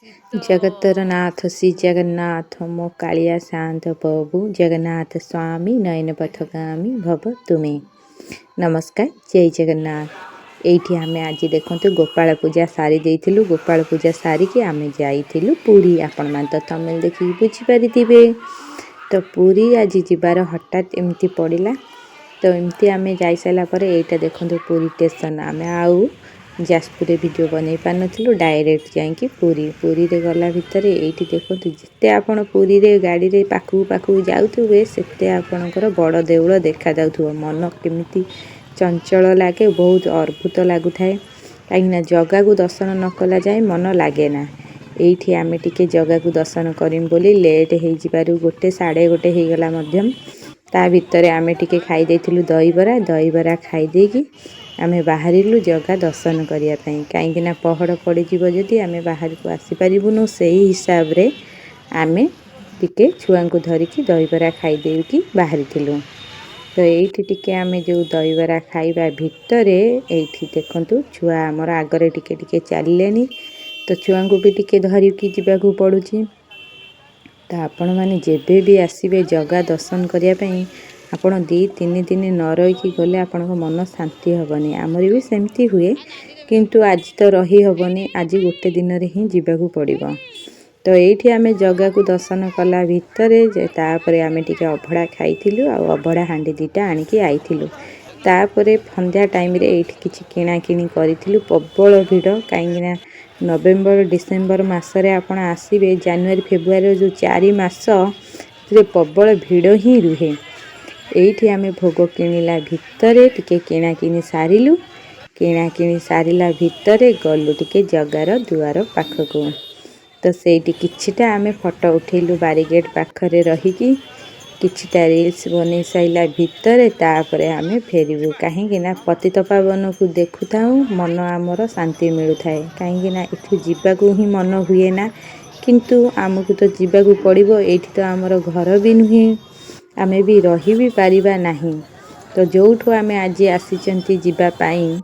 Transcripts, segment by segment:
जगतर नाथ श्री जगन्नाथ मो कालिया शांत प्रभु जगन्नाथ स्वामी नयन पथगामी भव तुमे। नमस्कार, जय जगन्नाथ। एठी आमे आज देखंतु गोपाल पूजा सारी देइथिलु। गोपाल पूजा सारी के आमे जाइथिलु पुरी। आपण मान तो तमिल देखि बुझी परिथिबे। तो पुरी आज जिबार हठात एमती पड़िला। तो एमती आमे जाई साला परे एटा देखंतु पुरी स्टेशन आमे आउ जाजपुर वीडियो बनै पार नथिलु। डायरेक्ट जाइकी पुरी रे गला भितर एठी देखंतु जिते आपण पुरी रे गाड़ी रे पाखु जाउथुबे सेते आपणकर बड़ देउळ देखा जाउथुबो। मन केमिति चंचल लागे, बहुत अद्भुत लागुथाय। काइना जगा को दर्शन न कला जाय मन लागे ना। एठी आमे टिके जगा को दर्शन करिम बोली लेट हेइ जिबारु 1 साढ़े 1 हेइ गला मध्यम। ता भितरे आमे टिके खाई देइथिलु दहीबरा खाई देकी आमे बाहरिलु जगा दर्शन करिया पई। काइकि ना पहड़ पड़ी जिवो जदी आमे बाहर को आसी परिबुनु। सेही हिसाब रे आमे टिके छुआ को धरिकी दहीबरा खाई देकी बाहरिथिलु। तो एठी टिके आमे जो दहीबरा खाइबा भितरे एठी देखंतु छुआ हमर आगरे टिके टिके चलिलेनी। तो छुआ को भी टिके धरिकी जिबा को पड़ुची। तो आपण माने जेबे भी आसीबे जगा दर्शन करिया पई आपण 2-3 दिन न रही गले आपण मन शांति हबनी। आमर भी सेमती हुए किंतु आज तो रही हबनी। आज 1 दिन रे ही जिबाकू पड़िबो। तो एठी आमे जगा को दर्शन कला भितरे जे तापरे आमे टिके अभड़ा खाइथिलु आ अभड़ा हांडी 2टा आनिकी आइथिलु। तापरे फंजा टाइम रे एठी किछि किना किनी करिथिलु। प्रबल भिड़ काइना नवेम्बर डिसेम्बर मास रे आपण आसीबे जनवरी फेब्रुआरी जो 4 मास रे प्रबल भिड़ ही रुहे। एठी आमे भोग किनिला भितरे टिके किना किनी सारिलु। किना किनी सारिला भितरे गलु टिके जगार दुआर पाखकु। तो सेठी किछिटा आमे फोटो उठेलु बारीगेट पाखरे रहिकी। किछिटा रील्स बनै साइला भितरे तापरे आमे फेरिबु। काहेकि ना पतित पावन को देखुथाउ मन आमर शांति मिलुथाय। काहेकि ना एठु जिबाकू ही मन हुए ना किंतु आमको तो जिबाकू पड़िबो। एठी तो आमर घर भी नुहे, आमे भी रही भी पारिबा नाही। तो जोठु आमे आज आसीचंती जिबा पाई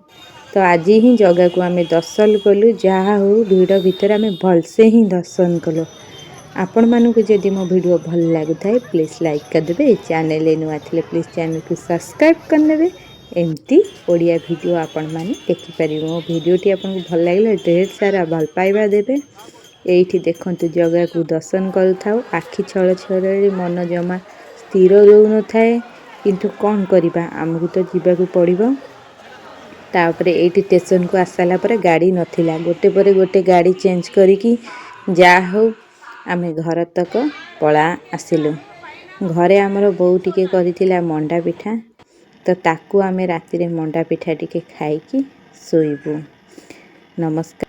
तो आज ही जगह को आमे दर्शन कलु। जहा हो भिड़ भितर आमे भलसे ही दर्शन कलु। आपण मानू को जदि मो वीडियो भल लागुथाय प्लीज लाइक कर देबे। चैनल नुआ थिले प्लीज चैनल को सब्सक्राइब कर नेबे। एमती ओडिया वीडियो आपण माने देखि परिबो। मो वीडियो टी आपन को भल लागले ढेर सारा भल पाइबा देबे। एठी देखंतु जगह को दर्शन करूथाउ। आखि छळ छळ मन जमा स्थिर रहउ न थाए किंतु कौन करिबा आमको तो जिबाकू पड़िबो। तापरे एठी स्टेशन को आसाला परे गाड़ी नथिला। गोटे परे गोटे गाड़ी चेंज करिकी जा हो आमे घर तक पळा आसिलु। घरे हमर बोउ टिके करिथिला मंडा पिठा। तो ताकू आमे राती रे मंडा पिठा टिके खाइकी सोइबु। नमस्कार।